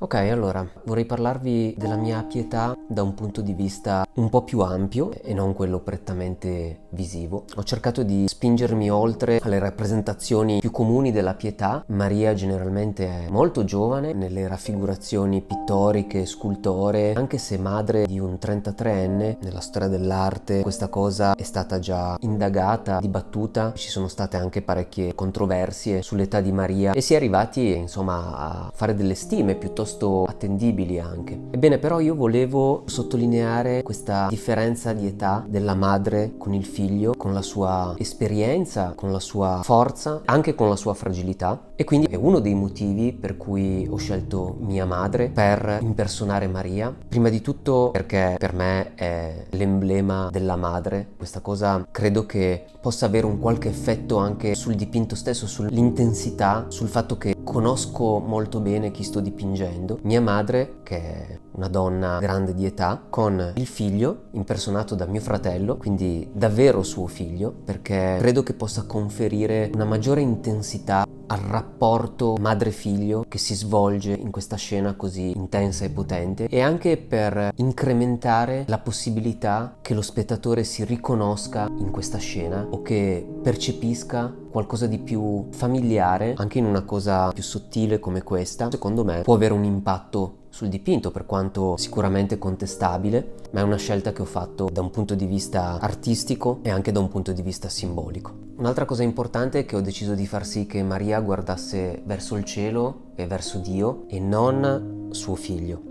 Ok, allora vorrei parlarvi della mia pietà da un punto di vista un po' più ampio e non quello prettamente visivo. Ho cercato di spingermi oltre alle rappresentazioni più comuni della pietà. Maria generalmente è molto giovane nelle raffigurazioni pittoriche, scultoree, anche se madre di un 33enne. Nella storia dell'arte questa cosa è stata già indagata, dibattuta, ci sono state anche parecchie controversie sull'età di Maria e si è arrivati insomma a fare delle stime piuttosto attendibili anche. Ebbene, però io volevo sottolineare questa differenza di età della madre con il figlio, con la sua esperienza, con la sua forza, anche con la sua fragilità, e quindi è uno dei motivi per cui ho scelto mia madre per impersonare Maria. Prima di tutto perché per me è l'emblema della madre. Questa cosa credo che possa avere un qualche effetto anche sul dipinto stesso, sull'intensità, sul fatto che conosco molto bene chi sto dipingendo. Mia madre, che è una donna grande di età, con il figlio impersonato da mio fratello, quindi davvero suo figlio, perché credo che possa conferire una maggiore intensità al rapporto madre-figlio che si svolge in questa scena così intensa e potente, e anche per incrementare la possibilità che lo spettatore si riconosca in questa scena o che percepisca qualcosa di più familiare anche in una cosa più sottile come questa. Secondo me può avere un impatto sul dipinto, per quanto sicuramente contestabile, ma è una scelta che ho fatto da un punto di vista artistico e anche da un punto di vista simbolico. Un'altra cosa importante è che ho deciso di far sì che Maria guardasse verso il cielo e verso Dio e non suo figlio.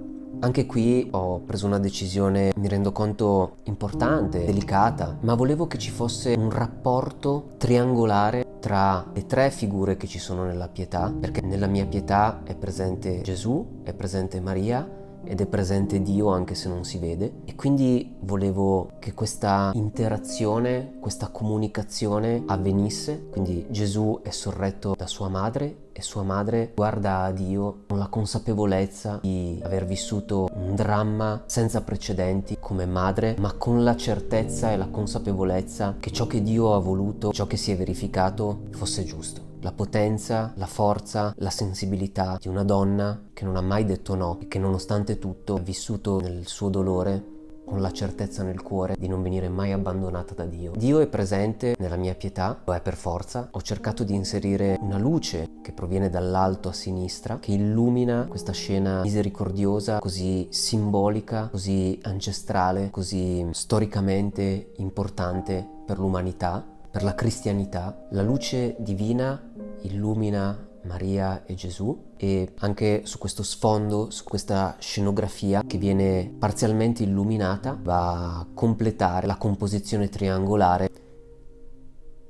Anche qui ho preso una decisione, mi rendo conto, importante, delicata, ma volevo che ci fosse un rapporto triangolare tra le tre figure che ci sono nella pietà, perché nella mia pietà è presente Gesù, è presente Maria ed è presente Dio anche se non si vede, e quindi volevo che questa interazione, questa comunicazione avvenisse. Quindi Gesù è sorretto da sua madre e sua madre guarda a Dio con la consapevolezza di aver vissuto un dramma senza precedenti come madre, ma con la certezza e la consapevolezza che ciò che Dio ha voluto, ciò che si è verificato, fosse giusto. La potenza, la forza, la sensibilità di una donna che non ha mai detto no e che nonostante tutto ha vissuto nel suo dolore con la certezza nel cuore di non venire mai abbandonata da Dio. Dio è presente nella mia pietà, lo è per forza. Ho cercato di inserire una luce che proviene dall'alto a sinistra, che illumina questa scena misericordiosa, così simbolica, così ancestrale, così storicamente importante per l'umanità, per la cristianità. La luce divina illumina Maria e Gesù, e anche su questo sfondo, su questa scenografia che viene parzialmente illuminata, va a completare la composizione triangolare.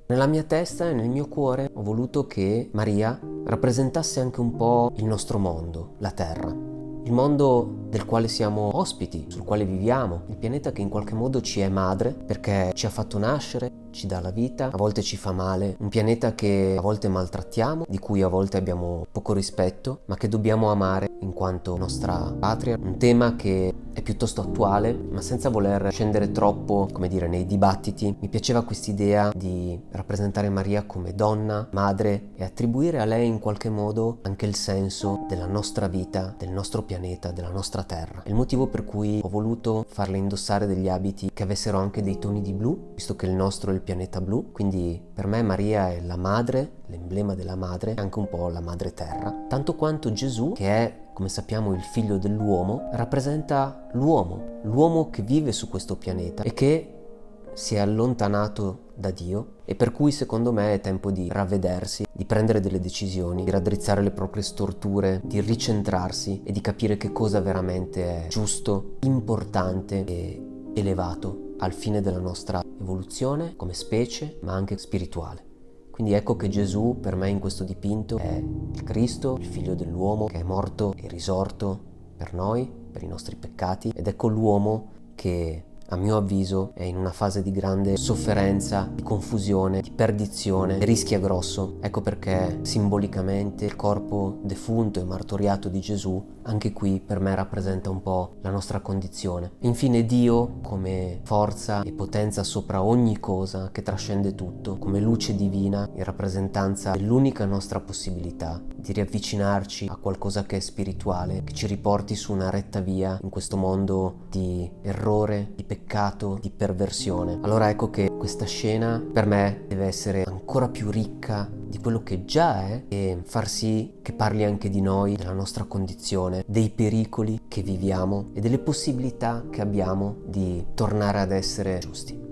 Nella mia testa e nel mio cuore ho voluto che Maria rappresentasse anche un po' il nostro mondo, la Terra. Il mondo del quale siamo ospiti, sul quale viviamo, il pianeta che in qualche modo ci è madre perché ci ha fatto nascere, ci dà la vita, a volte ci fa male, un pianeta che a volte maltrattiamo, di cui a volte abbiamo poco rispetto, ma che dobbiamo amare in quanto nostra patria. Un tema che è piuttosto attuale, ma senza voler scendere troppo, come dire, nei dibattiti. Mi piaceva quest'idea di rappresentare Maria come donna, madre, e attribuire a lei in qualche modo anche il senso della nostra vita, del nostro pianeta, della nostra terra. È il motivo per cui ho voluto farle indossare degli abiti che avessero anche dei toni di blu, visto che il nostro è il pianeta blu. Quindi per me Maria è la madre, l'emblema della madre, anche un po' la madre terra, tanto quanto Gesù, che è, come sappiamo, il figlio dell'uomo, rappresenta l'uomo che vive su questo pianeta e che si è allontanato da Dio, e per cui secondo me è tempo di ravvedersi, di prendere delle decisioni, di raddrizzare le proprie storture, di ricentrarsi e di capire che cosa veramente è giusto, importante e elevato al fine della nostra evoluzione come specie, ma anche spirituale. Quindi ecco che Gesù per me in questo dipinto è il Cristo, il figlio dell'uomo che è morto e risorto per noi, per i nostri peccati, ed ecco l'uomo che a mio avviso è in una fase di grande sofferenza, di confusione, di perdizione, e rischia grosso. Ecco perché simbolicamente il corpo defunto e martoriato di Gesù anche qui per me rappresenta un po' la nostra condizione. Infine Dio come forza e potenza sopra ogni cosa che trascende tutto, come luce divina in rappresentanza dell'unica nostra possibilità di riavvicinarci a qualcosa che è spirituale, che ci riporti su una retta via in questo mondo di errore, di peccato, di perversione. Allora ecco che questa scena per me deve essere ancora più ricca di quello che già è e far sì che parli anche di noi, della nostra condizione, dei pericoli che viviamo e delle possibilità che abbiamo di tornare ad essere giusti.